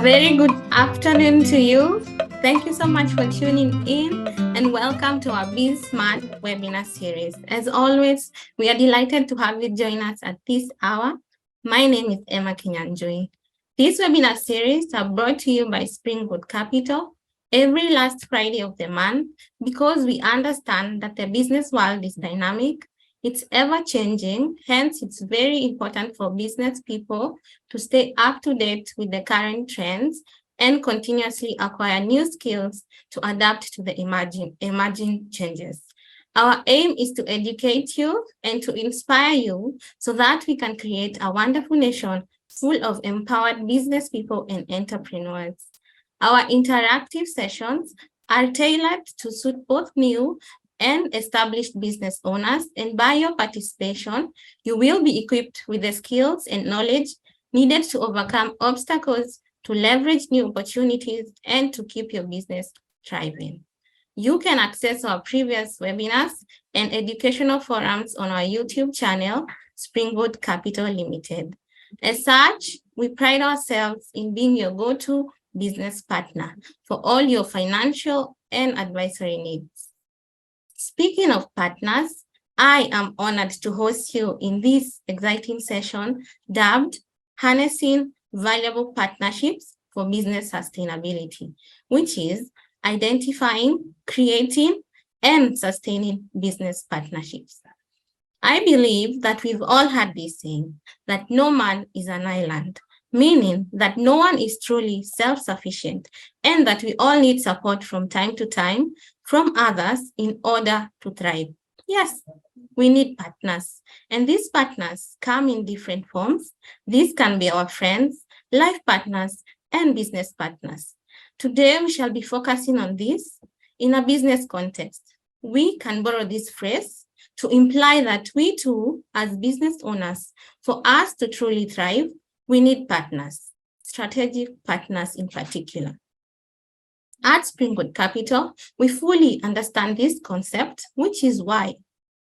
very good afternoon to you. Thank you so much for tuning in and welcome to our Be Smart webinar series. As always, we are delighted to have you join us at this hour. My name is Emma Kinyanjui. This webinar series are brought to you by Springwood Capital every last Friday of the month because we understand that the business world is dynamic. It's ever-changing, hence it's very important for business people to stay up to date with the current trends and continuously acquire new skills to adapt to the emerging changes. Our aim is to educate you and to inspire you so that we can create a wonderful nation full of empowered business people and entrepreneurs. Our interactive sessions are tailored to suit both new and established business owners, and by your participation, you will be equipped with the skills and knowledge needed to overcome obstacles, to leverage new opportunities, and to keep your business thriving. You can access our previous webinars and educational forums on our YouTube channel, Springwood Capital Limited. As such, we pride ourselves in being your go-to business partner for all your financial and advisory needs. Speaking of partners, I am honored to host you in this exciting session dubbed Harnessing Valuable Partnerships for Business Sustainability, which is identifying, creating, and sustaining business partnerships. I believe that we've all heard this saying that no man is an island, meaning that no one is truly self-sufficient and that we all need support from time to time from others in order to thrive. Yes, we need partners, and these partners come in different forms. These can be our friends, life partners, and business partners. Today, we shall be focusing on this in a business context. We can borrow this phrase to imply that we too, as business owners, for us to truly thrive, we need partners, strategic partners in particular. At Springwood Capital, we fully understand this concept, which is why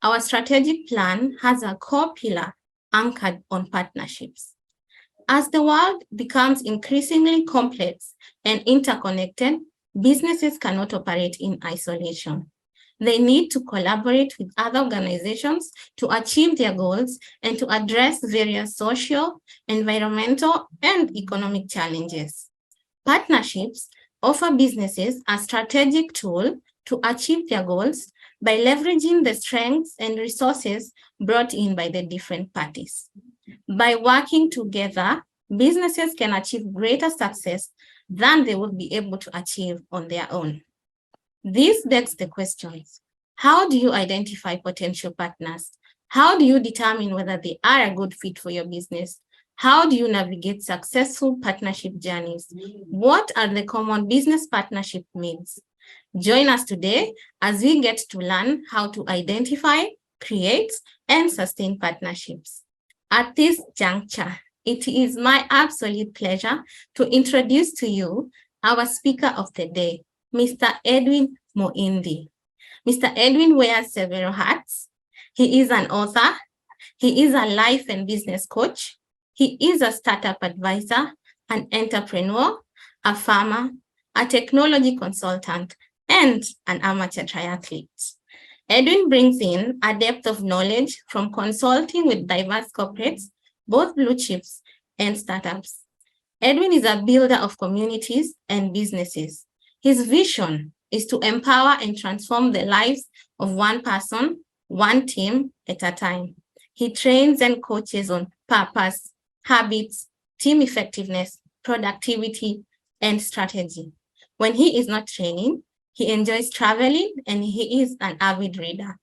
our strategic plan has a core pillar anchored on partnerships. As the world becomes increasingly complex and interconnected, businesses cannot operate in isolation. They need to collaborate with other organizations to achieve their goals and to address various social, environmental, and economic challenges. Partnerships offer businesses a strategic tool to achieve their goals by leveraging the strengths and resources brought in by the different parties. By working together, businesses can achieve greater success than they would be able to achieve on their own. This begs the questions: how do you identify potential partners? How do you determine whether they are a good fit for your business? How do you navigate successful partnership journeys? What are the common business partnership needs? Join us today as we get to learn how to identify, create, and sustain partnerships. At this juncture, it is my absolute pleasure to introduce to you our speaker of the day, Mr. Edwin Moindi. Mr. Edwin wears several hats. He is an author. He is a life and business coach. He is a startup advisor, an entrepreneur, a farmer, a technology consultant, and an amateur triathlete. Edwin brings in a depth of knowledge from consulting with diverse corporates, both blue chips and startups. Edwin is a builder of communities and businesses. His vision is to empower and transform the lives of one person, one team at a time. He trains and coaches on purpose, habits, team effectiveness, productivity, and strategy. When he is not training, he enjoys traveling and he is an avid reader.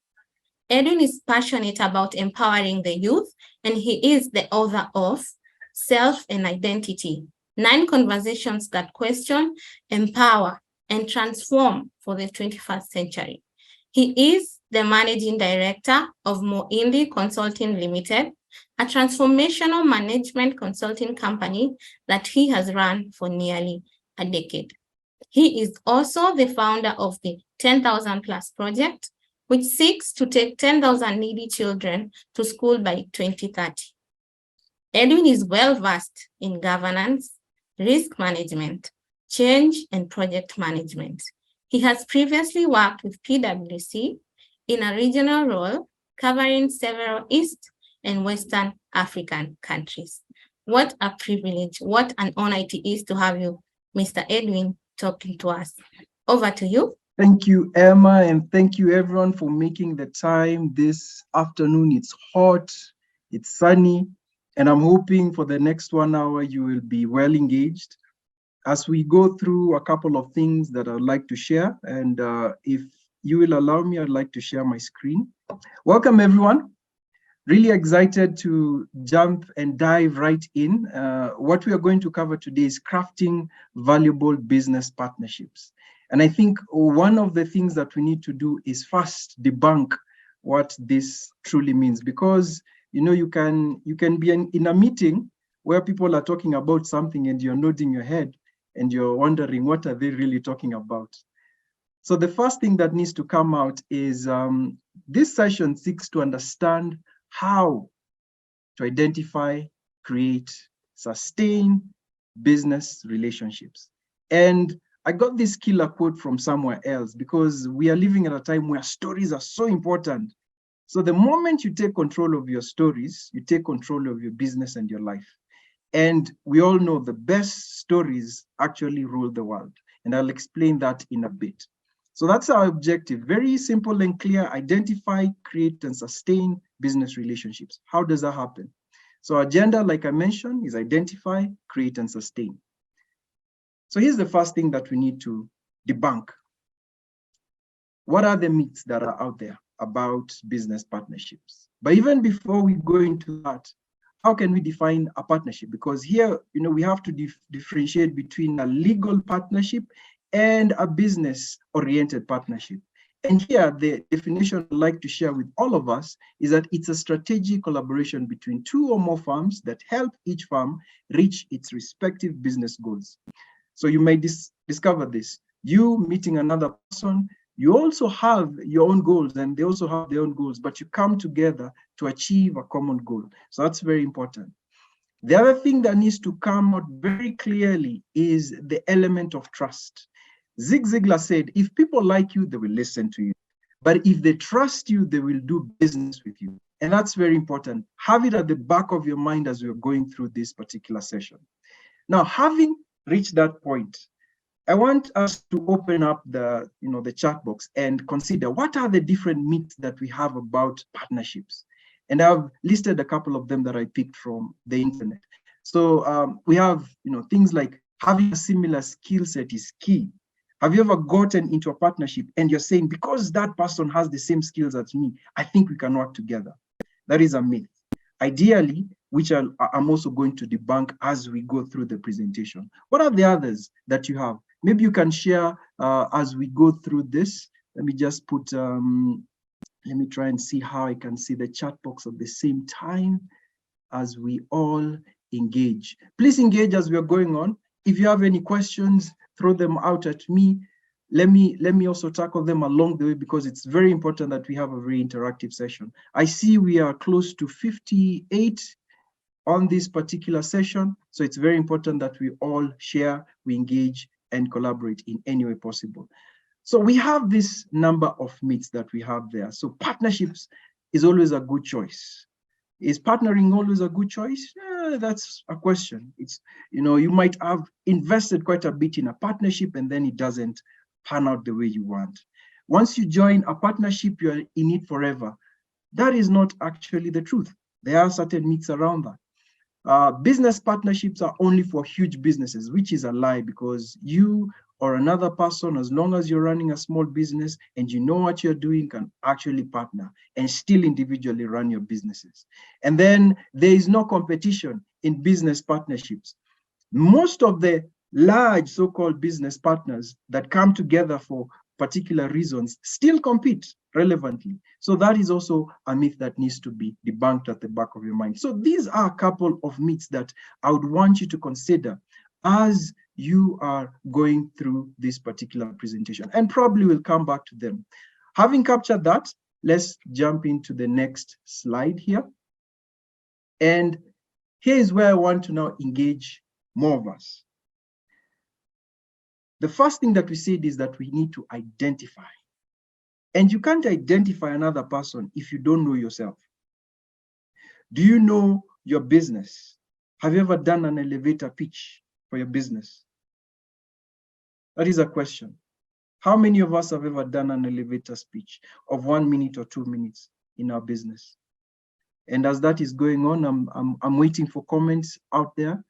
Edwin is passionate about empowering the youth, and he is the author of Self and Identity, 9 Conversations That Question, Empower, and Transform for the 21st Century. He is the managing director of Moindi Consulting Limited, a transformational management consulting company that he has run for nearly a decade. He is also the founder of the 10,000 Plus Project, which seeks to take 10,000 needy children to school by 2030. Edwin is well-versed in governance, risk management, change, and project management. He has previously worked with PwC in a regional role covering several East and Western African countries. What a privilege, what an honor it is to have you, Mr. Edwin, talking to us. Over to you. Thank you, Emma, and thank you everyone for making the time this afternoon. It's hot, it's sunny, and I'm hoping for the next 1 hour you will be well engaged as we go through a couple of things that I'd like to share. And if you will allow me, I'd like to share my screen. Welcome, everyone. Really excited to jump and dive right in. What we are going to cover today is crafting valuable business partnerships. And I think one of the things that we need to do is first debunk what this truly means, because you can be in a meeting where people are talking about something and you're nodding your head and you're wondering what are they really talking about. So the first thing that needs to come out is this session seeks to understand how to identify, create, sustain business relationships. And I got this killer quote from somewhere else, because we are living at a time where stories are so important. So the moment you take control of your stories, you take control of your business and your life. And we all know the best stories actually rule the world. And I'll explain that in a bit. So that's our objective. Very simple and clear: identify, create, and sustain business relationships. How does that happen? So our agenda, like I mentioned, is identify, create, and sustain. So here's the first thing that we need to debunk. What are the myths that are out there about business partnerships? But even before we go into that, how can we define a partnership? Because here, we have to differentiate between a legal partnership and a business-oriented partnership. And here, the definition I'd like to share with all of us is that it's a strategic collaboration between two or more firms that help each firm reach its respective business goals. So you may discover this. You meeting another person, you also have your own goals and they also have their own goals, but you come together to achieve a common goal. So that's very important. The other thing that needs to come out very clearly is the element of trust. Zig Ziglar said, if people like you, they will listen to you. But if they trust you, they will do business with you. And that's very important. Have it at the back of your mind as we're going through this particular session. Now, having reached that point, I want us to open up the chat box and consider what are the different myths that we have about partnerships. And I've listed a couple of them that I picked from the internet. So we have things like having a similar skill set is key. Have you ever gotten into a partnership and you're saying, because that person has the same skills as me, I think we can work together? That is a myth. Ideally, which I'm also going to debunk as we go through the presentation. What are the others that you have? Maybe you can share as we go through this. Let me just put, let me try and see how I can see the chat box at the same time as we all engage. Please engage as we are going on. If you have any questions, throw them out at me. Let me also tackle them along the way, because it's very important that we have a very interactive session. I see we are close to 58 on this particular session. So it's very important that we all share, we engage, and collaborate in any way possible. So we have this number of myths that we have there. So partnerships is always a good choice. Is partnering always a good choice? That's a question. It's, you might have invested quite a bit in a partnership and then it doesn't pan out the way you want. Once you join a partnership, you're in it forever. That is not actually the truth. There are certain myths around that. Business partnerships are only for huge businesses, which is a lie, because you or another person, as long as you're running a small business and you know what you're doing, can actually partner and still individually run your businesses. And then there is no competition in business partnerships. Most of the large so-called business partners that come together for particular reasons still compete relevantly. So that is also a myth that needs to be debunked at the back of your mind. So these are a couple of myths that I would want you to consider as you are going through this particular presentation, and probably we'll come back to them. Having captured that, let's jump into the next slide here. And here is where I want to now engage more of us. The first thing that we said is that we need to identify. And you can't identify another person if you don't know yourself. Do you know your business? Have you ever done an elevator pitch for your business? That is a question. How many of us have ever done an elevator speech of 1 minute or 2 minutes in our business? And as that is going on, I'm waiting for comments out there.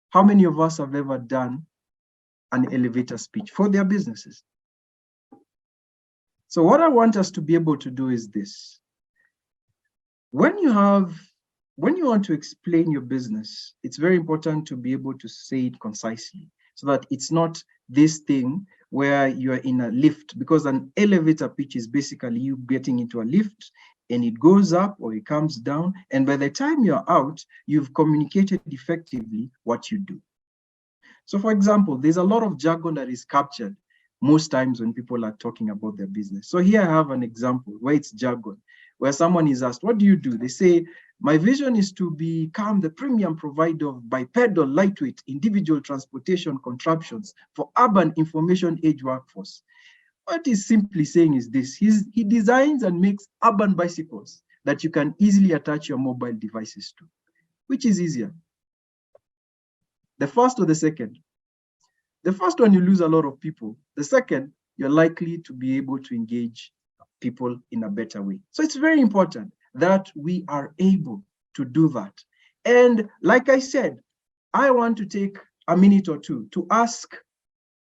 How many of us have ever done an elevator speech for their businesses? So what I want us to be able to do is this. When you want to explain your business, it's very important to be able to say it concisely so that it's not this thing where you're in a lift, because an elevator pitch is basically you getting into a lift and it goes up or it comes down. And by the time you're out, you've communicated effectively what you do. So for example, there's a lot of jargon that is captured most times when people are talking about their business. So here I have an example where it's jargon, where someone is asked, what do you do? They say, my vision is to become the premium provider of bipedal, lightweight, individual transportation contraptions for urban information age workforce. What he's simply saying is this: he designs and makes urban bicycles that you can easily attach your mobile devices to. Which is easier, the first or the second? The first one, you lose a lot of people. The second, you're likely to be able to engage people in a better way. So it's very important that we are able to do that. And like I said, I want to take a minute or two to ask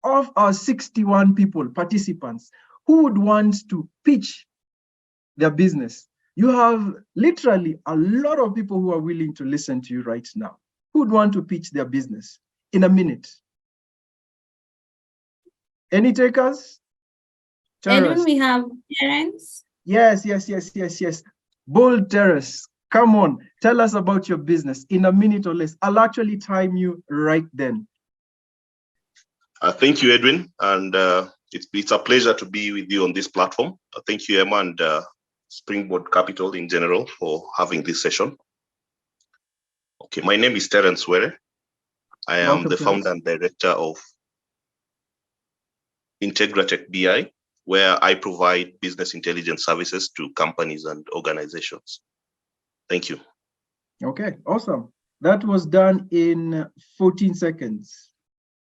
of our 61 people, participants, who would want to pitch their business. You have literally a lot of people who are willing to listen to you right now. Who would want to pitch their business in a minute? Any takers? Edwin, we have Terence. Yes. Bold Terrace, come on, tell us about your business in a minute or less. I'll actually time you right then. Thank you, Edwin, and it's a pleasure to be with you on this platform. Thank you, Emma, and Springboard Capital in general for having this session. Okay, my name is Terence Were. I am the founder and director of Integratech BI, where I provide business intelligence services to companies and organizations. Thank you. Okay, awesome. That was done in 14 seconds.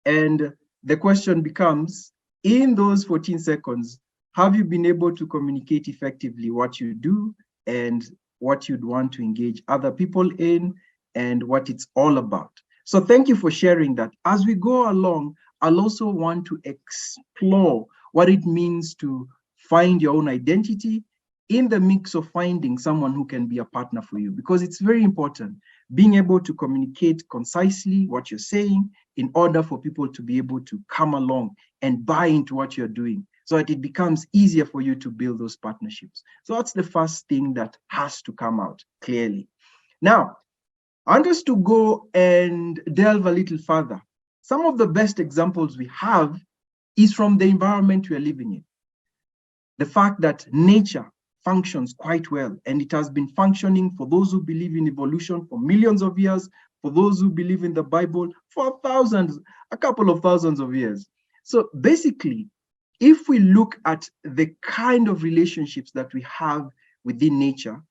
And the question becomes, in those 14 seconds, have you been able to communicate effectively what you do and what you'd want to engage other people in and what it's all about? So thank you for sharing that. As we go along, I'll also want to explore what it means to find your own identity in the mix of finding someone who can be a partner for you, because it's very important being able to communicate concisely what you're saying in order for people to be able to come along and buy into what you're doing so that it becomes easier for you to build those partnerships. So that's the first thing that has to come out clearly. Now, I want us to go and delve a little further. Some of the best examples we have is from the environment we are living in. The fact that nature functions quite well, and it has been functioning for those who believe in evolution for millions of years, for those who believe in the Bible for thousands, a couple of thousands of years. So basically, if we look at the kind of relationships that we have within nature,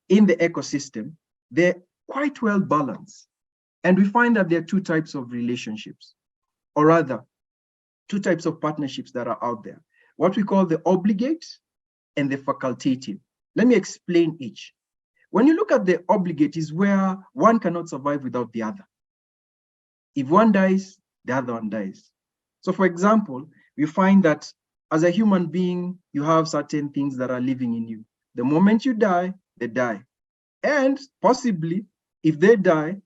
in the ecosystem, they're quite well balanced. And we find that there are two types of relationships, or rather, two types of partnerships that are out there. What we call the obligate and the facultative. Let me explain each. When you look at the obligate, is where one cannot survive without the other. If one dies, the other one dies. So for example, we find that as a human being, you have certain things that are living in you. The moment you die, they die. And possibly, if they die,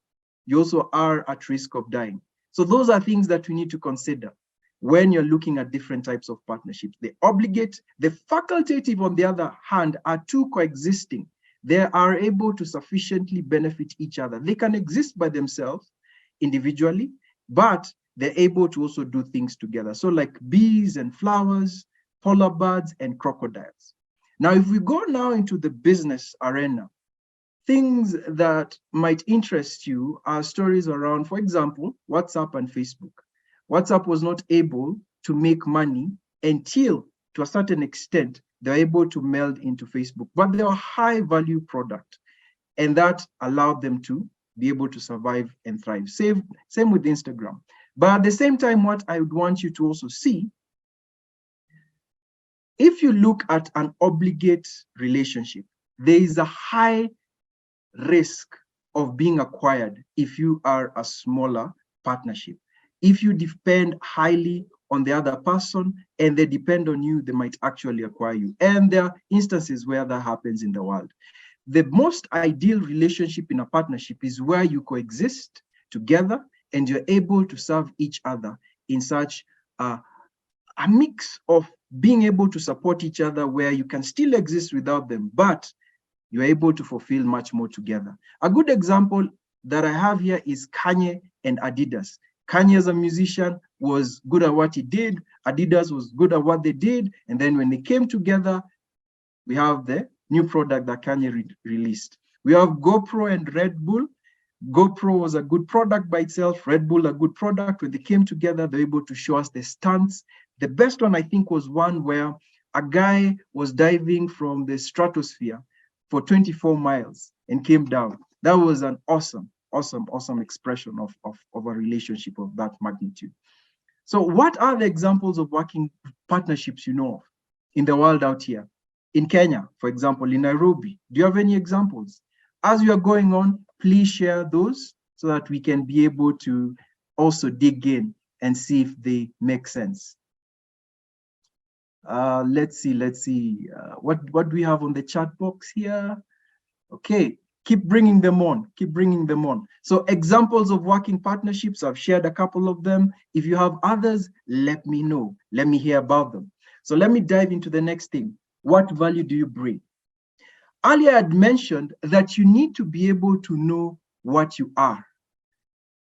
you also are at risk of dying. So those are things that we need to consider when you're looking at different types of partnerships. The obligate, the facultative, on the other hand, are two coexisting. They are able to sufficiently benefit each other. They can exist by themselves individually, but they're able to also do things together. So like bees and flowers, polar birds and crocodiles. Now, if we go now into the business arena, things that might interest you are stories around, for example, WhatsApp and Facebook. WhatsApp was not able to make money until, to a certain extent, they're able to meld into Facebook. But they're a high value product, and that allowed them to be able to survive and thrive. Same with Instagram. But at the same time, what I would want you to also see, if you look at an obligate relationship, there is a high risk of being acquired if you are a smaller partnership. If you depend highly on the other person and they depend on you, they might actually acquire you. And there are instances where that happens in the world. The most ideal relationship in a partnership is where you coexist together and you're able to serve each other in such a mix of being able to support each other where you can still exist without them, but you're able to fulfill much more together. A good example that I have here is Kanye and Adidas. Kanye as a musician was good at what he did. Adidas was good at what they did. And then when they came together, we have the new product that Kanye released. We have GoPro and Red Bull. GoPro was a good product by itself. Red Bull, a good product. When they came together, they were able to show us the stunts. The best one, I think, was one where a guy was diving from the stratosphere for 24 miles and came down. That was an awesome expression of a relationship of that magnitude. So what are the examples of working partnerships you know of in the world out here? In Kenya, for example, in Nairobi, do you have any examples? As you are going on, please share those so that we can be able to also dig in and see if they make sense. Let's see. What do we have on the chat box here? Okay, keep bringing them on. So examples of working partnerships, I've shared a couple of them. If you have others, let me know. Let me hear about them. So let me dive into the next thing. What value do you bring? Earlier, I had mentioned that you need to be able to know what you are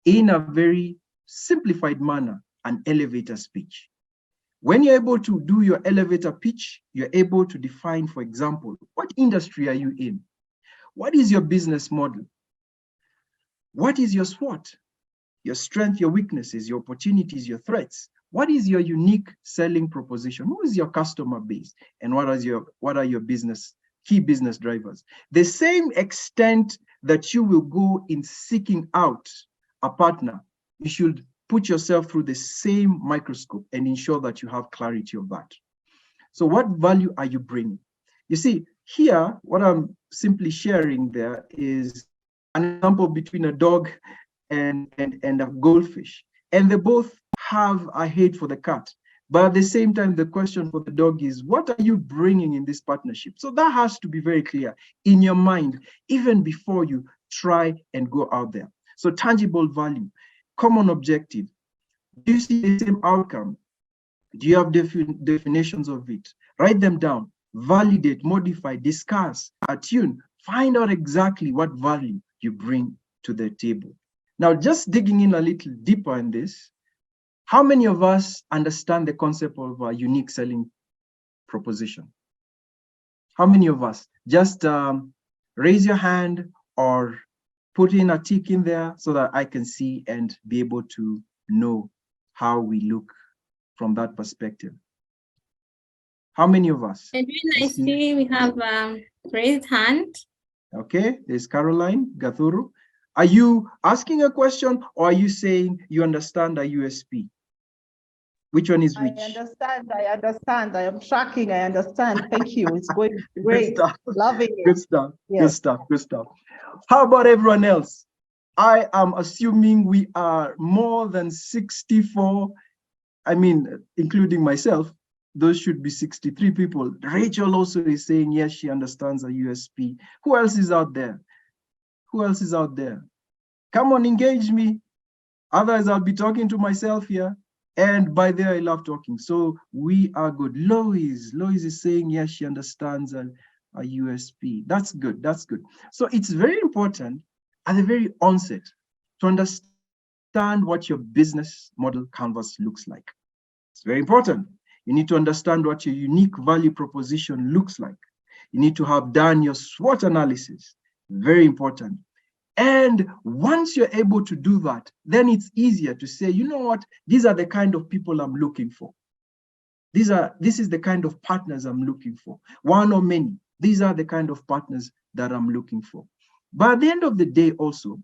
in a very simplified manner, an elevator speech. When you're able to do your elevator pitch, you're able to define, for example, what industry are you in? What is your business model? What is your SWOT? Your strength, your weaknesses, your opportunities, your threats. What is your unique selling proposition? Who is your customer base? And what are your key business drivers? The same extent that you will go in seeking out a partner, you should put yourself through the same microscope and ensure that you have clarity of that. So what value are you bringing? You see, here, what I'm simply sharing there is an example between a dog and a goldfish. And they both have a hate for the cat. But at the same time, the question for the dog is, what are you bringing in this partnership? So that has to be very clear in your mind, even before you try and go out there. So tangible value, common objective. Do you see the same outcome? Do you have definitions of it? Write them down, validate, modify, discuss, attune, find out exactly what value you bring to the table. Now, just digging in a little deeper in this, how many of us understand the concept of a unique selling proposition? How many of us? Just raise your hand or put in a tick in there so that I can see and be able to know how we look from that perspective. How many of us? Edwin, I see we have raised hand. Okay, there's Caroline Gathuru. Are you asking a question or are you saying you understand a USP? Which one is which? I understand. I am tracking. I understand. Thank you. It's going great. Good stuff. Loving it. Good stuff. Yes. Good stuff. How about everyone else? I am assuming we are more than 64. I mean, including myself, those should be 63 people. Rachel also is saying, yes, she understands a USP. Who else is out there? Come on, engage me. Otherwise, I'll be talking to myself here. And by there, I love talking. So we are good. Lois is saying, yes, she understands a USP. That's good. So it's very important at the very onset to understand what your business model canvas looks like. It's very important. You need to understand what your unique value proposition looks like. You need to have done your SWOT analysis. Very important. And once you're able to do that, then it's easier to say, you know what, these are the kind of people I'm looking for. This is the kind of partners I'm looking for. One or many, these are the kind of partners that I'm looking for. But at the end of the day also,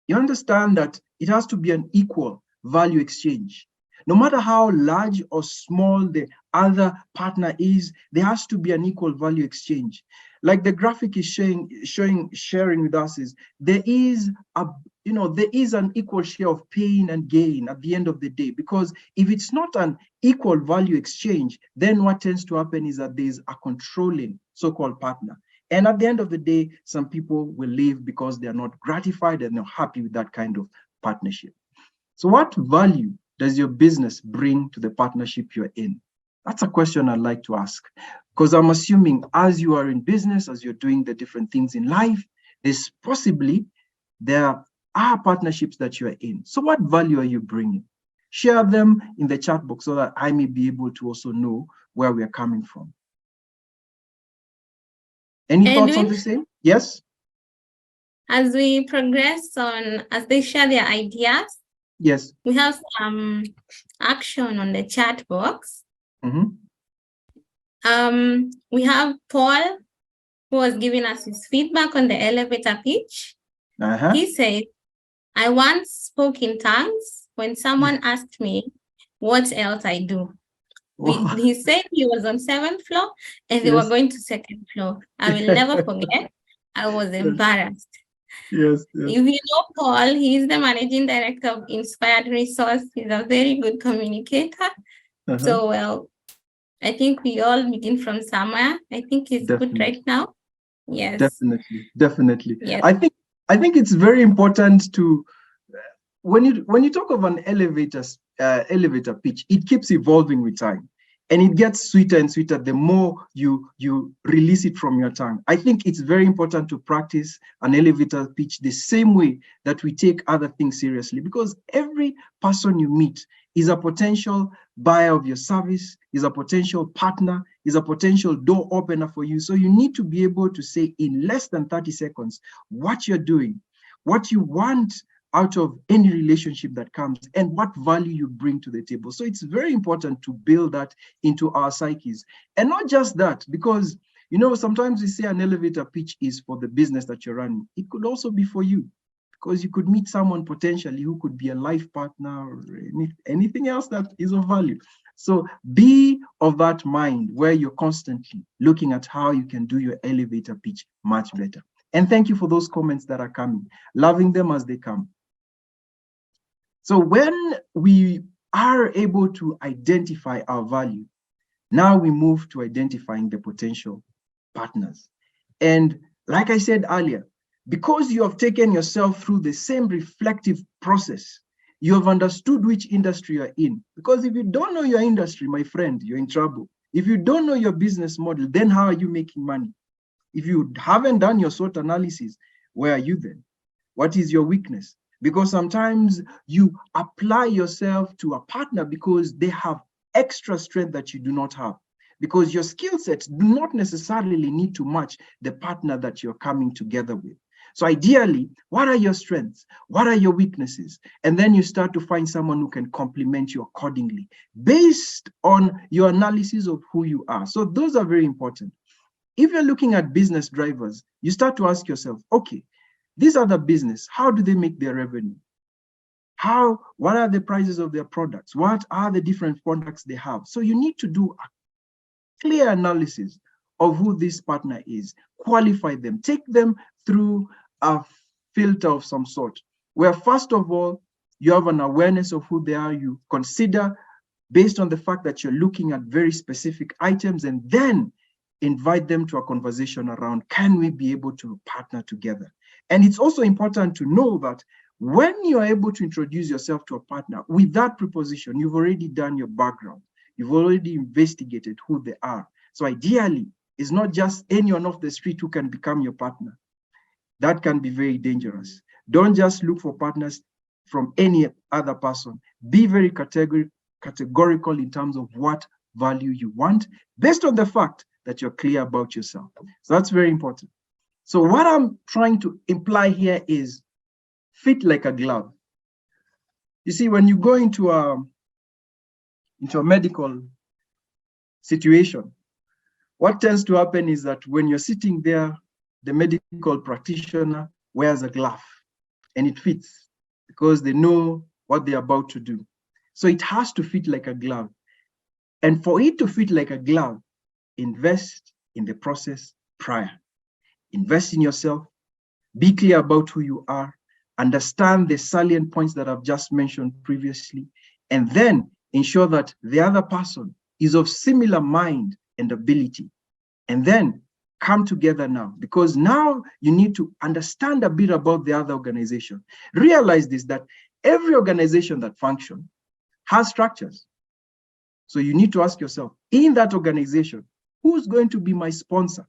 you understand that it has to be an equal value exchange. No matter how large or small the other partner is, there has to be an equal value exchange. Like the graphic is sharing with us is there is an equal share of pain and gain at the end of the day, because if it's not an equal value exchange, then what tends to happen is that there's a controlling so-called partner. And at the end of the day, some people will leave because they're not gratified and not happy with that kind of partnership. So what value does your business bring to the partnership you're in? That's a question I'd like to ask, because I'm assuming as you are in business, as you're doing the different things in life, there are partnerships that you're in. So what value are you bringing? Share them in the chat box so that I may be able to also know where we're coming from. Any thoughts on the same? Yes? As we progress on, as they share their ideas, yes, we have some action on the chat box. Mm-hmm. We have Paul, who was giving us his feedback on the elevator pitch. He said, I once spoke in tongues when someone asked me what else I do. He said he was on 7th floor and they were going to 2nd floor. I will never forget. I was embarrassed. Yes. If you know Paul, he's the managing director of Inspired Resource. He's a very good communicator. So, well, I think we all begin from somewhere. I think he's good right now. Yes. Definitely. Yes. I think it's very important to when you talk of an elevator pitch, it keeps evolving with time. And it gets sweeter and sweeter the more you release it from your tongue. I think it's very important to practice an elevator pitch the same way that we take other things seriously, because every person you meet is a potential buyer of your service, is a potential partner, is a potential door opener for you. So you need to be able to say in less than 30 seconds what you're doing, what you want out of any relationship that comes, and what value you bring to the table. So it's very important to build that into our psyches. And not just that, because sometimes we say an elevator pitch is for the business that you're running. It could also be for you, because you could meet someone potentially who could be a life partner or anything else that is of value. So be of that mind where you're constantly looking at how you can do your elevator pitch much better. And thank you for those comments that are coming, loving them as they come. So when we are able to identify our value, now we move to identifying the potential partners. And like I said earlier, because you have taken yourself through the same reflective process, you have understood which industry you're in. Because if you don't know your industry, my friend, you're in trouble. If you don't know your business model, then how are you making money? If you haven't done your SWOT analysis, where are you then? What is your weakness? Because sometimes you apply yourself to a partner because they have extra strength that you do not have, because your skill sets do not necessarily need to match the partner that you're coming together with. So ideally, what are your strengths? What are your weaknesses? And then you start to find someone who can complement you accordingly based on your analysis of who you are. So those are very important. If you're looking at business drivers, you start to ask yourself, okay, these are the business, how do they make their revenue? What are the prices of their products? What are the different products they have? So you need to do a clear analysis of who this partner is, qualify them, take them through a filter of some sort, where first of all, you have an awareness of who they are, you consider based on the fact that you're looking at very specific items, and then invite them to a conversation around, can we be able to partner together? And it's also important to know that when you're able to introduce yourself to a partner with that preposition, you've already done your background. You've already investigated who they are. So ideally, it's not just anyone off the street who can become your partner. That can be very dangerous. Don't just look for partners from any other person. Be very categorical in terms of what value you want, based on the fact that you're clear about yourself. So that's very important. So what I'm trying to imply here is fit like a glove. You see, when you go into a medical situation, what tends to happen is that when you're sitting there, the medical practitioner wears a glove and it fits because they know what they're about to do. So it has to fit like a glove. And for it to fit like a glove, invest in the process prior. Invest in yourself, be clear about who you are, understand the salient points that I've just mentioned previously, and then ensure that the other person is of similar mind and ability. And then come together now, because now you need to understand a bit about the other organization. Realize this, that every organization that functions has structures. So you need to ask yourself, in that organization, who's going to be my sponsor?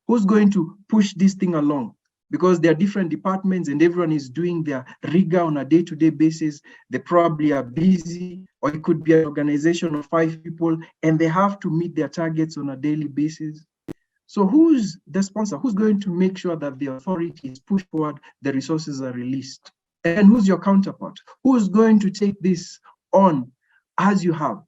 Who's going to push this thing along? Because there are different departments and everyone is doing their rigor on a day-to-day basis. They probably are busy, or it could be an organization of 5 people and they have to meet their targets on a daily basis. So who's the sponsor? Who's going to make sure that the authority is pushed forward, the resources are released? And who's your counterpart? Who's going to take this on as you have?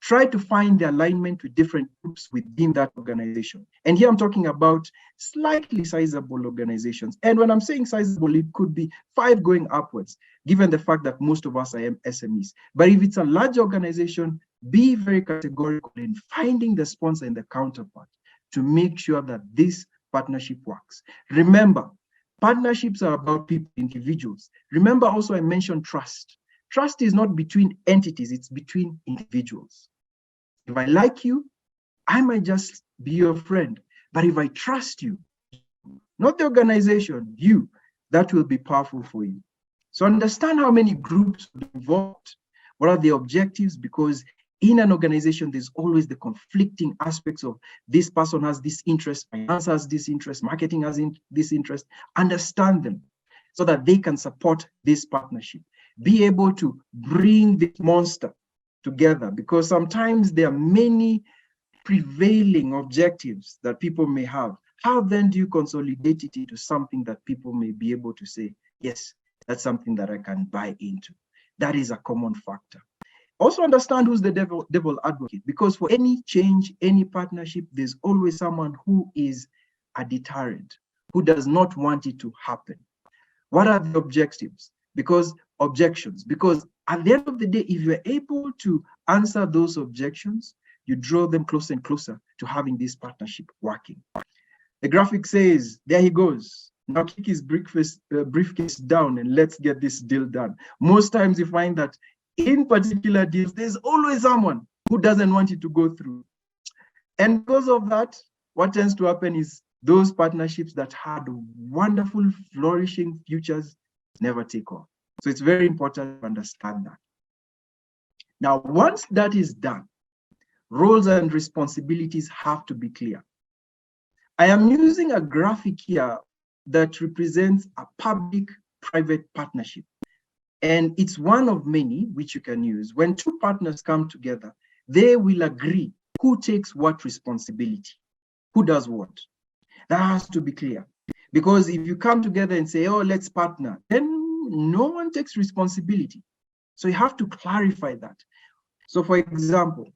Try to find the alignment with different groups within that organization. And here I'm talking about slightly sizable organizations. And when I'm saying sizable, it could be 5 going upwards, given the fact that most of us are SMEs. But if it's a large organization, be very categorical in finding the sponsor and the counterpart to make sure that this partnership works. Remember, partnerships are about people, individuals. Remember also I mentioned trust. Trust is not between entities, it's between individuals. If I like you, I might just be your friend. But if I trust you, not the organization, you, that will be powerful for you. So understand how many groups are involved. What are the objectives? Because in an organization, there's always the conflicting aspects of this person has this interest, finance has this interest, marketing has this interest. Understand them so that they can support this partnership. Be able to bring this monster together, because sometimes there are many prevailing objectives that people may have. How then do you consolidate it into something that people may be able to say, yes, that's something that I can buy into? That is a common factor. Also understand who's the devil advocate, because for any change, any partnership, there's always someone who is a deterrent, who does not want it to happen. What are the objectives? Because at the end of the day, if you're able to answer those objections, you draw them closer and closer to having this partnership working. The graphic says, there he goes. Now kick his briefcase down and let's get this deal done. Most times you find that in particular deals, there's always someone who doesn't want it to go through. And because of that, what tends to happen is those partnerships that had wonderful, flourishing futures never take off. So it's very important to understand that. Now, once that is done, roles and responsibilities have to be clear. I am using a graphic here that represents a public-private partnership. And it's one of many which you can use. When 2 partners come together, they will agree who takes what responsibility, who does what. That has to be clear. Because if you come together and say, oh, let's partner, then no one takes responsibility. So you have to clarify that. So for example,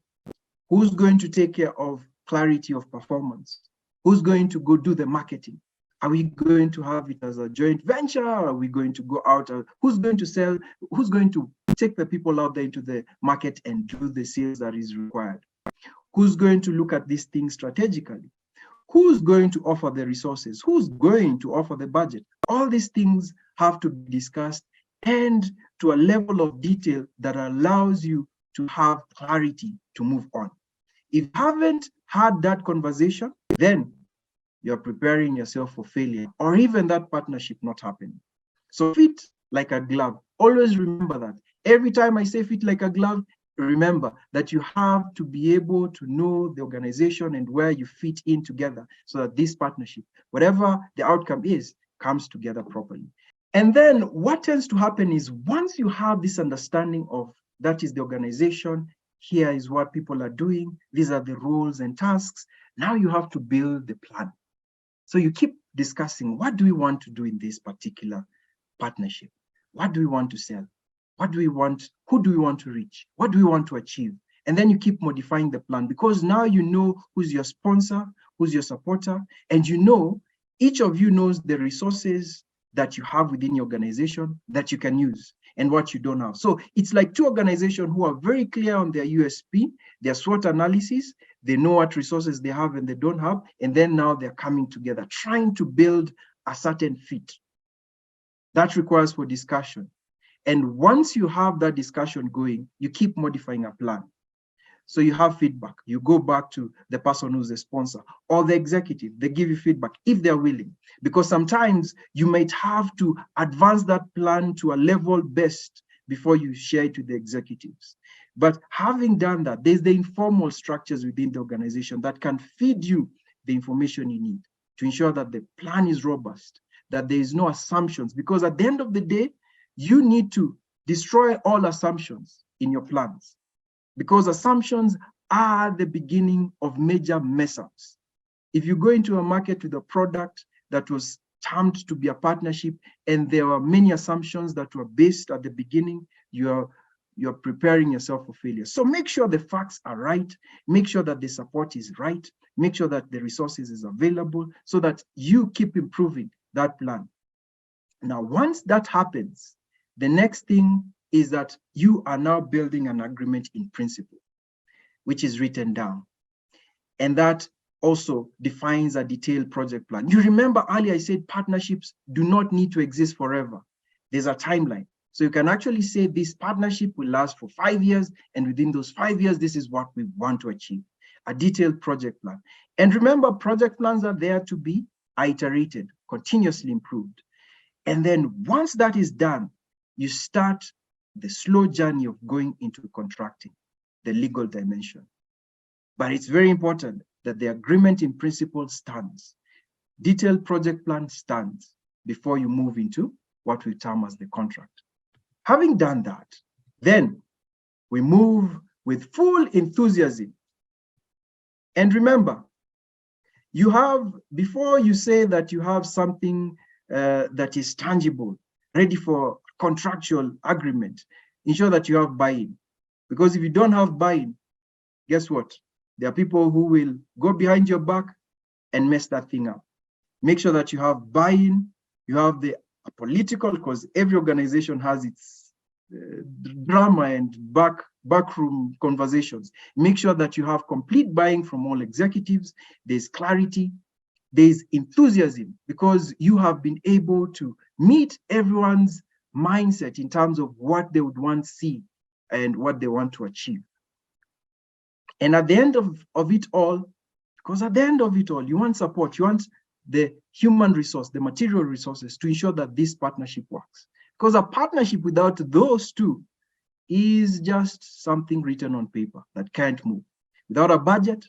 who's going to take care of clarity of performance? Who's going to go do the marketing? Are we going to have it as a joint venture? Are we going to go out? Who's going to sell? Who's going to take the people out there into the market and do the sales that is required? Who's going to look at these things strategically? Who's going to offer the resources? Who's going to offer the budget? All these things have to be discussed, and to a level of detail that allows you to have clarity to move on. If you haven't had that conversation, then you're preparing yourself for failure, or even that partnership not happening. So fit like a glove. Always remember that. Every time I say fit like a glove, remember that you have to be able to know the organization and where you fit in together, so that this partnership, whatever the outcome is, comes together properly. And then what tends to happen is, once you have this understanding of that is the organization, here is what people are doing, these are the roles and tasks, now you have to build the plan. So you keep discussing, what do we want to do in this particular partnership? What do we want to sell? What do we want? Who do we want to reach? What do we want to achieve? And then you keep modifying the plan, because now you know who's your sponsor, who's your supporter, and you know, each of you knows the resources that you have within your organization that you can use and what you don't have. So it's like two organizations who are very clear on their USP, their SWOT analysis, they know what resources they have and they don't have, and then now they're coming together, trying to build a certain fit. That requires for discussion. And once you have that discussion going, you keep modifying a plan. So you have feedback. You go back to the person who's the sponsor or the executive. They give you feedback if they're willing, because sometimes you might have to advance that plan to a level best before you share it with the executives. But having done that, there's the informal structures within the organization that can feed you the information you need to ensure that the plan is robust, that there is no assumptions, because at the end of the day, you need to destroy all assumptions in your plans, because assumptions are the beginning of major mess-ups. If you go into a market with a product that was termed to be a partnership and there are many assumptions that were based at the beginning, you're preparing yourself for failure. So make sure the facts are right, make sure that the support is right, make sure that the resources is available so that you keep improving that plan. Now, once that happens, the next thing is that you are now building an agreement in principle, which is written down. And that also defines a detailed project plan. You remember earlier I said partnerships do not need to exist forever. There's a timeline. So you can actually say this partnership will last for 5 years, and within those 5 years, this is what we want to achieve, a detailed project plan. And remember, project plans are there to be iterated, continuously improved. And then once that is done, you start the slow journey of going into contracting, the legal dimension. But it's very important that the agreement in principle stands. Detailed project plan stands before you move into what we term as the contract. Having done that, then we move with full enthusiasm. And remember, you have, before you say that you have something that is tangible, ready for contractual agreement, ensure that you have buy-in. Because if you don't have buy-in, guess what? There are people who will go behind your back and mess that thing up. Make sure that you have buy-in, you have the political, because every organization has its drama and backroom conversations. Make sure that you have complete buy-in from all executives. There's clarity, there's enthusiasm, because you have been able to meet everyone's mindset in terms of what they would want to see and what they want to achieve. And at the end of it all, because at the end of it all, you want support, you want the human resource, the material resources to ensure that this partnership works. Because a partnership without those two is just something written on paper that can't move. Without a budget,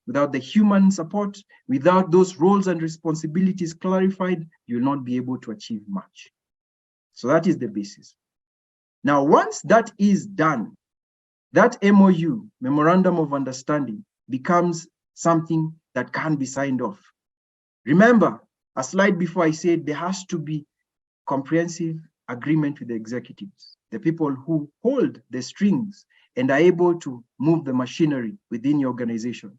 without the human support, without those roles and responsibilities clarified, you'll not be able to achieve much. So that is the basis. Now, once that is done, that MOU, Memorandum of Understanding, becomes something that can be signed off. Remember, a slide before I said there has to be comprehensive agreement with the executives, the people who hold the strings and are able to move the machinery within your organization.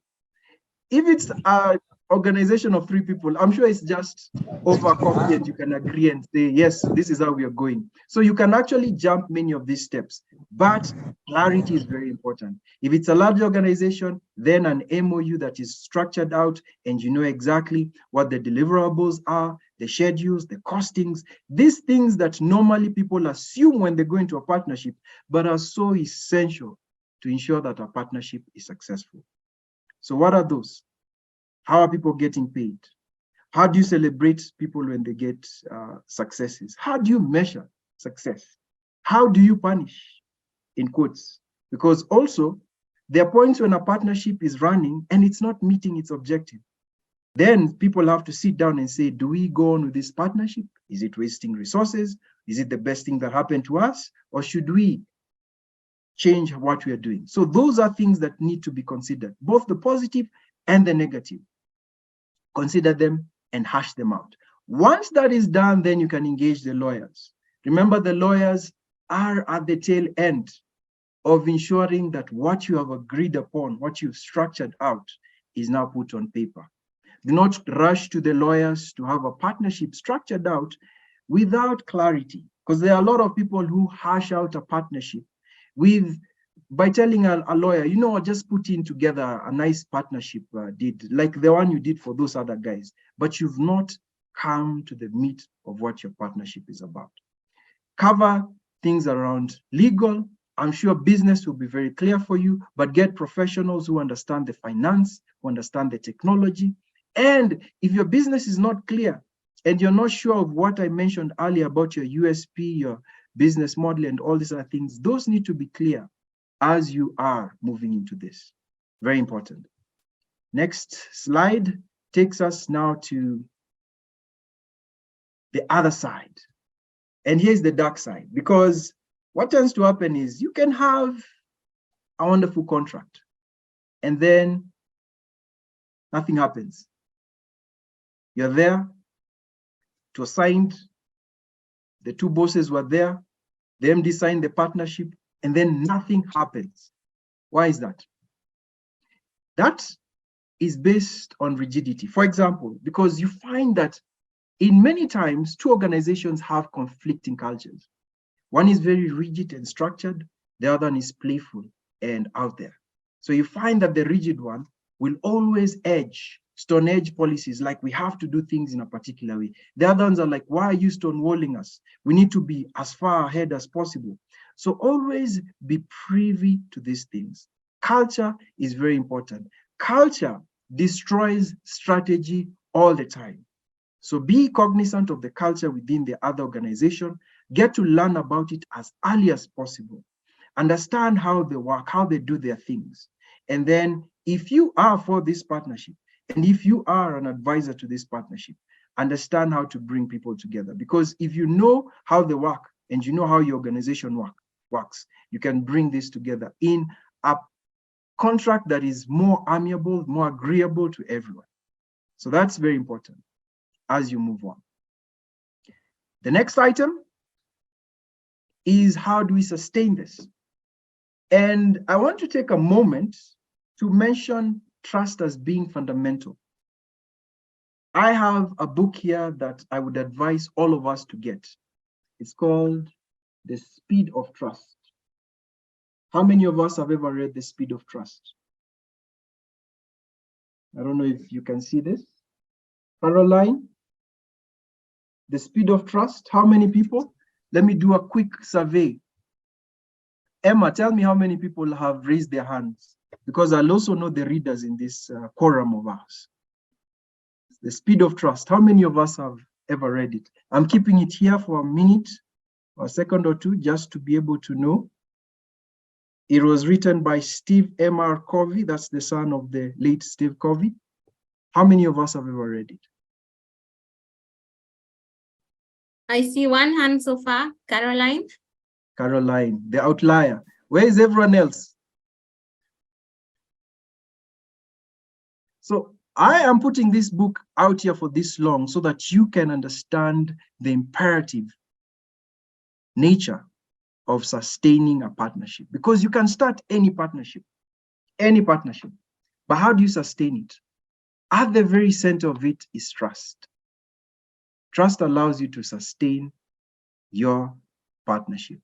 If it's an organization of 3 people, I'm sure it's just over coffee and you can agree and say, yes, this is how we are going. So you can actually jump many of these steps, but clarity is very important. If it's a large organization, then an MOU that is structured out and you know exactly what the deliverables are, the schedules, the costings, these things that normally people assume when they go into a partnership, but are so essential to ensure that a partnership is successful. So what are those? How are people getting paid? How do you celebrate people when they get successes? How do you measure success? How do you punish, in quotes? Because also, there are points when a partnership is running and it's not meeting its objective. Then people have to sit down and say, do we go on with this partnership? Is it wasting resources? Is it the best thing that happened to us? Or should we change what we are doing? So those are things that need to be considered, both the positive and the negative. Consider them and hash them out. Once that is done, then you can engage the lawyers. Remember, the lawyers are at the tail end of ensuring that what you have agreed upon, what you've structured out, is now put on paper. Do not rush to the lawyers to have a partnership structured out without clarity, because there are a lot of people who hash out a partnership by telling a lawyer, you know, just put in together a nice partnership deed, like the one you did for those other guys, but you've not come to the meat of what your partnership is about. Cover things around legal. I'm sure business will be very clear for you, but get professionals who understand the finance, who understand the technology. And if your business is not clear and you're not sure of what I mentioned earlier about your USP, your business model, and all these other things, those need to be clear as you are moving into this. Very important. Next slide takes us now to the other side. And here's the dark side, because what tends to happen is you can have a wonderful contract and then nothing happens. You're there, it was signed, the two bosses were there, the MD signed the partnership, and then nothing happens. Why is that? That is based on rigidity. For example, because you find that in many times, two organizations have conflicting cultures. One is very rigid and structured, the other one is playful and out there. So you find that the rigid one will always stone edge policies, like we have to do things in a particular way. The other ones are like, why are you stonewalling us? We need to be as far ahead as possible. So always be privy to these things. Culture is very important. Culture destroys strategy all the time. So be cognizant of the culture within the other organization. Get to learn about it as early as possible. Understand how they work, how they do their things. And then if you are for this partnership, and if you are an advisor to this partnership, understand how to bring people together. Because if you know how they work and you know how your organization works, you can bring this together in a contract that is more amiable, more agreeable to everyone. So that's very important as you move on. The next item is, how do we sustain this? And I want to take a moment to mention trust as being fundamental. I have a book here that I would advise all of us to get. It's called The Speed of Trust. How many of us have ever read The Speed of Trust? I don't know if you can see this. Caroline, The Speed of Trust. How many people? Let me do a quick survey. Emma, tell me how many people have raised their hands, because I'll also know the readers in this quorum of ours. The Speed of Trust. How many of us have ever read it? I'm keeping it here for a minute or a second or two just to be able to know. It was written by Steve M.R. Covey. That's the son of the late Steve Covey. How many of us have ever read it? I see one hand so far. Caroline. Caroline, the outlier. Where is everyone else? So I am putting this book out here for this long so that you can understand the imperative nature of sustaining a partnership, because you can start any partnership, but how do you sustain it? At the very center of it is trust. Trust allows you to sustain your partnership.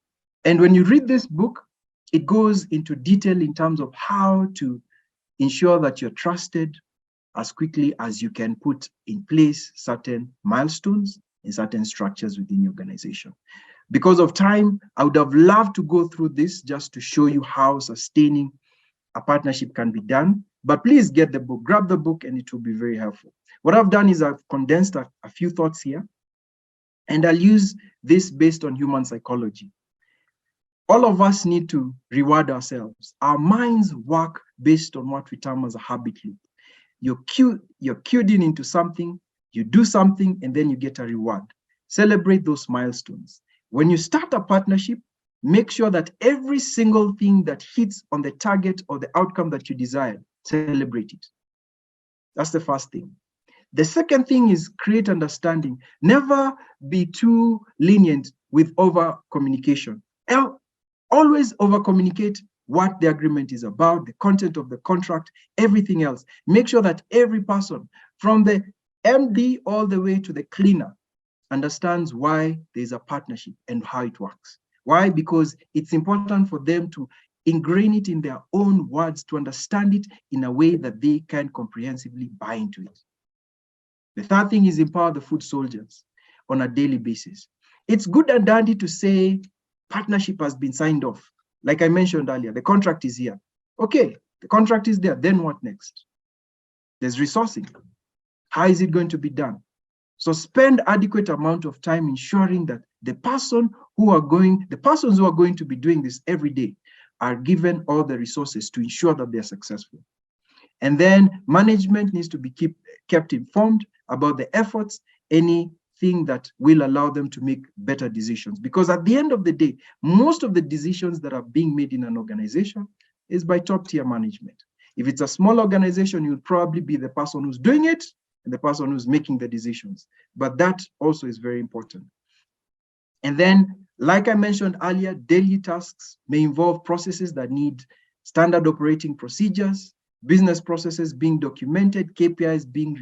And when you read this book, it goes into detail in terms of how to ensure that you're trusted as quickly as you can put in place certain milestones and certain structures within your organization. Because of time, I would have loved to go through this just to show you how sustaining a partnership can be done. But please get the book, grab the book, and it will be very helpful. What I've done is I've condensed a few thoughts here, and I'll use this based on human psychology. All of us need to reward ourselves. Our minds work based on what we term as a habit loop. You're cued in into something, you do something, and then you get a reward. Celebrate those milestones. When you start a partnership, make sure that every single thing that hits on the target or the outcome that you desired, celebrate it. That's the first thing. The second thing is create understanding. Never be too lenient with over communication. Always over communicate what the agreement is about, the content of the contract, everything else. Make sure that every person, from the MD all the way to the cleaner, understands why there's a partnership and how it works. Why? Because it's important for them to ingrain it in their own words, to understand it in a way that they can comprehensively buy into it. The third thing is empower the food soldiers on a daily basis. It's good and dandy to say partnership has been signed off. Like I mentioned earlier, the contract is here. Okay, the contract is there, then what next? There's resourcing. How is it going to be done? So spend adequate amount of time ensuring that the persons who are going to be doing this every day are given all the resources to ensure that they're successful. And then management needs to be kept informed about the efforts, anything that will allow them to make better decisions. Because at the end of the day, most of the decisions that are being made in an organization is by top tier management. If it's a small organization, you'll probably be the person who's doing it and the person who's making the decisions. But that also is very important. And then, like I mentioned earlier, daily tasks may involve processes that need standard operating procedures, business processes being documented, KPIs being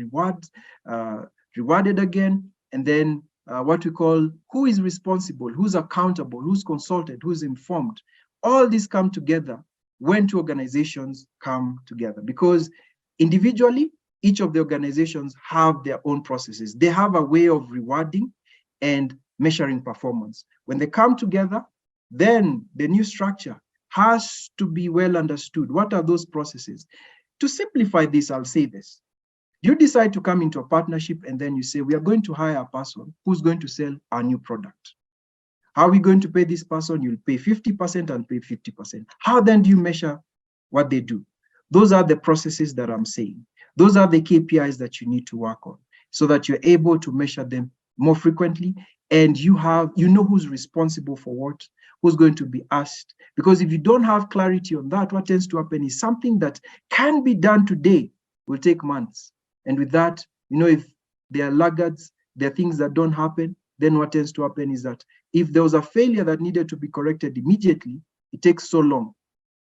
rewarded again, and then what we call who is responsible, who's accountable, who's consulted, who's informed. All these come together when two organizations come together, because individually, each of the organizations have their own processes. They have a way of rewarding and measuring performance. When they come together, then the new structure has to be well understood. What are those processes? To simplify this, I'll say this. You decide to come into a partnership and then you say, we are going to hire a person who's going to sell our new product. How are we going to pay this person? You'll pay 50% and pay 50%. How then do you measure what they do? Those are the processes that I'm saying. Those are the KPIs that you need to work on so that you're able to measure them more frequently, and you know who's responsible for what, who's going to be asked. Because if you don't have clarity on that, what tends to happen is something that can be done today will take months. And with that, if there are laggards, there are things that don't happen, then what tends to happen is that if there was a failure that needed to be corrected immediately, it takes so long.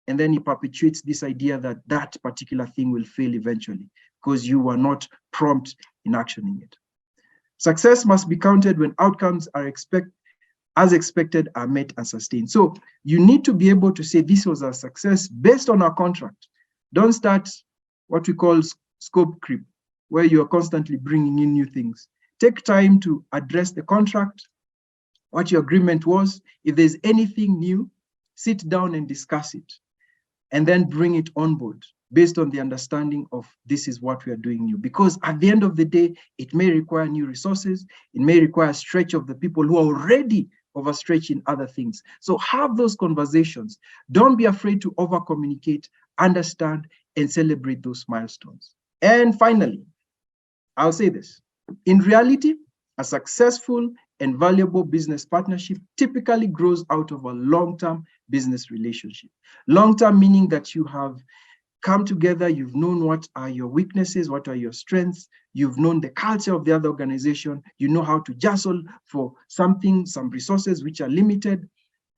And then it perpetuates this idea that that particular thing will fail eventually because you were not prompt in actioning it. Success must be counted when outcomes are as expected are met and sustained. So you need to be able to say this was a success based on our contract. Don't start what we call scope creep, where you are constantly bringing in new things. Take time to address the contract, what your agreement was. If there's anything new, sit down and discuss it, and then bring it on board based on the understanding of this is what we are doing new. Because at the end of the day, it may require new resources. It may require a stretch of the people who are already overstretched in other things. So have those conversations. Don't be afraid to over-communicate, understand, and celebrate those milestones. And finally, I'll say this. In reality, a successful and valuable business partnership typically grows out of a long-term business relationship. Long-term meaning that you have come together, you've known what are your weaknesses, what are your strengths, you've known the culture of the other organization, you know how to jostle for some resources which are limited,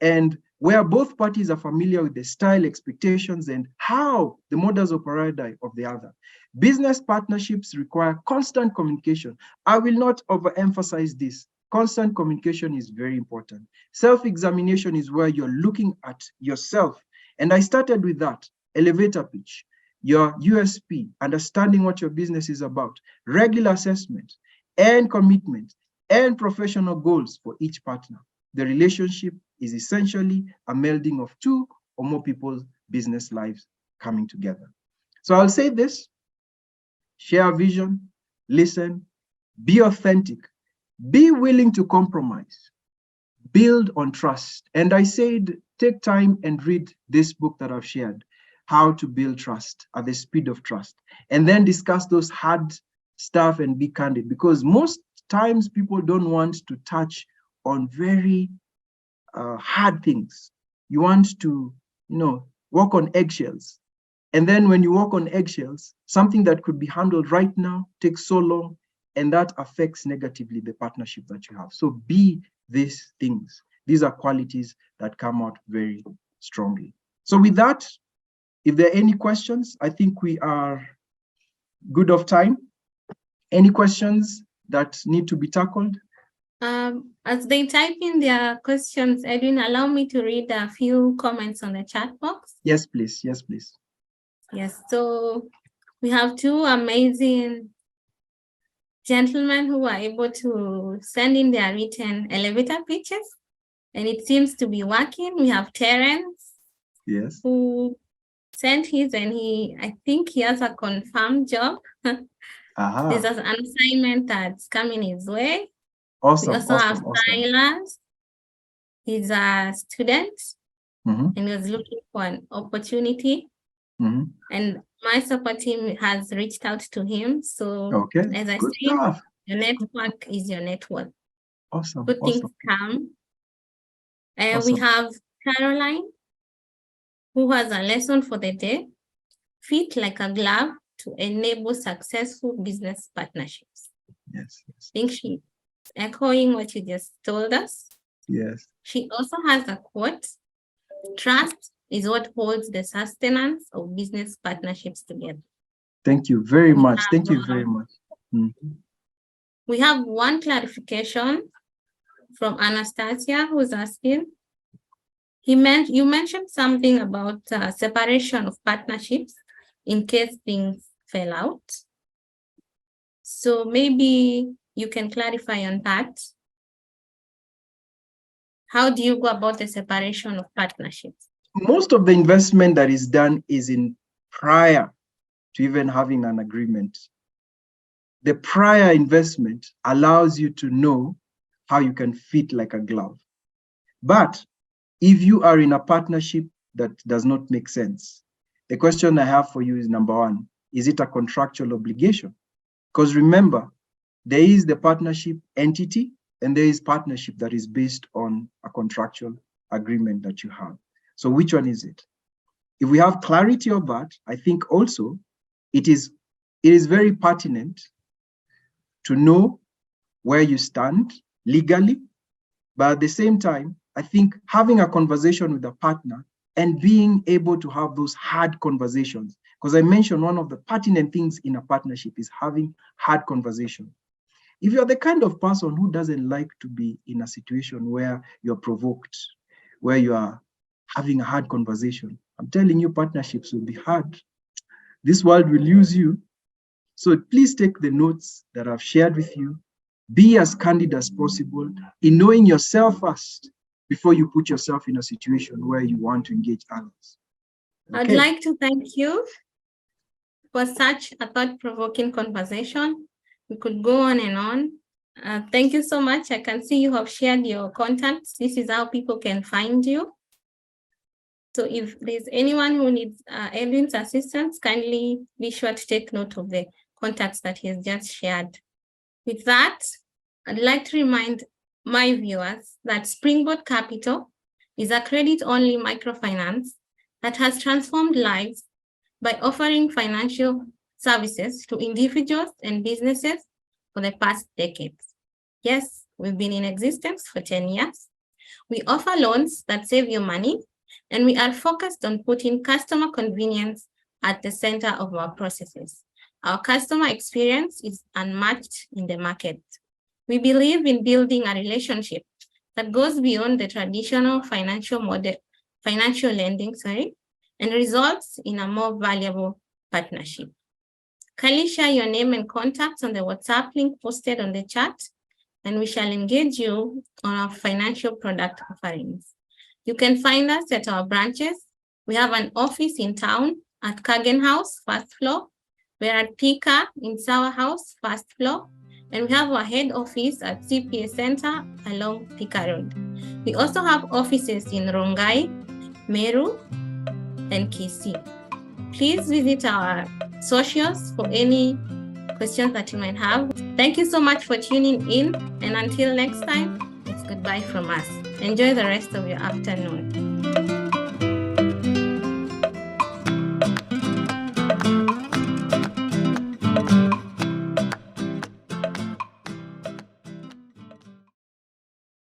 and where both parties are familiar with the style, expectations, and how the modus operandi of the other. Business partnerships require constant communication. I will not overemphasize this. Constant communication is very important. Self-examination is where you're looking at yourself. And I started with that. Elevator pitch, your USP, understanding what your business is about, regular assessment and commitment and professional goals for each partner. The relationship is essentially a melding of two or more people's business lives coming together. So I'll say this: share a vision, listen, be authentic, be willing to compromise, build on trust. And I said, take time and read this book that I've shared, How to Build Trust at the Speed of Trust, and then discuss those hard stuff and be candid, because most times people don't want to touch on very hard things. You want to, walk on eggshells. And then when you walk on eggshells, something that could be handled right now takes so long, and that affects negatively the partnership that you have. So be these things. These are qualities that come out very strongly. So with that, if there are any questions, I think we are good of time. Any questions that need to be tackled? As they type in their questions, Edwin, allow me to read a few comments on the chat box. Yes, please. Yes, please. Yes, so we have two amazing gentlemen who are able to send in their written elevator pitches, and it seems to be working. We have Terence, yes, who sent his, and I think he has a confirmed job. There's an assignment that's coming his way. Awesome. We also have Silas. He's a student, and he was looking for an opportunity. And my support team has reached out to him. So as I said, your network is your network. Awesome. Good things come. We have Caroline, who has a lesson for the day: fit like a glove to enable successful business partnerships. Yes. I think she's echoing what you just told us. Yes. She also has a quote: trust is what holds the sustenance of business partnerships together. Thank you very much. Thank you very much. We have one clarification from Anastasia, who's asking, you mentioned something about separation of partnerships in case things fell out. So maybe you can clarify on that. How do you go about the separation of partnerships? Most of the investment that is done is in prior to even having an agreement. The prior investment allows you to know how you can fit like a glove. But if you are in a partnership that does not make sense, the question I have for you is, number one, is it a contractual obligation? Because remember, there is the partnership entity and there is partnership that is based on a contractual agreement that you have. So which one is it? If we have clarity of that, I think also it is very pertinent to know where you stand legally, but at the same time, I think having a conversation with a partner and being able to have those hard conversations, because I mentioned one of the pertinent things in a partnership is having hard conversation. If you're the kind of person who doesn't like to be in a situation where you're provoked, where you are having a hard conversation, I'm telling you, partnerships will be hard. This world will use you. So please take the notes that I've shared with you. Be as candid as possible in knowing yourself first before you put yourself in a situation where you want to engage others. Okay. I'd like to thank you for such a thought-provoking conversation. We could go on and on. Thank you so much. I can see you have shared your contacts. This is how people can find you. So if there's anyone who needs Edwin's assistance, kindly be sure to take note of the contacts that he has just shared. With that, I'd like to remind my viewers that Springboard Capital is a credit-only microfinance that has transformed lives by offering financial services to individuals and businesses for the past decades. Yes, we've been in existence for 10 years. We offer loans that save you money, and we are focused on putting customer convenience at the center of our processes. Our customer experience is unmatched in the market. We believe in building a relationship that goes beyond the traditional financial lending, and results in a more valuable partnership. Kindly share your name and contacts on the WhatsApp link posted on the chat, and we shall engage you on our financial product offerings. You can find us at our branches. We have an office in town at Kagen House, first floor. We're at Pika in Sour House, first floor. And we have our head office at CPA Center along Pika Road. We also have offices in Rongai, Meru, and Kisii. Please visit our socials for any questions that you might have. Thank you so much for tuning in. And until next time, it's goodbye from us. Enjoy the rest of your afternoon. you.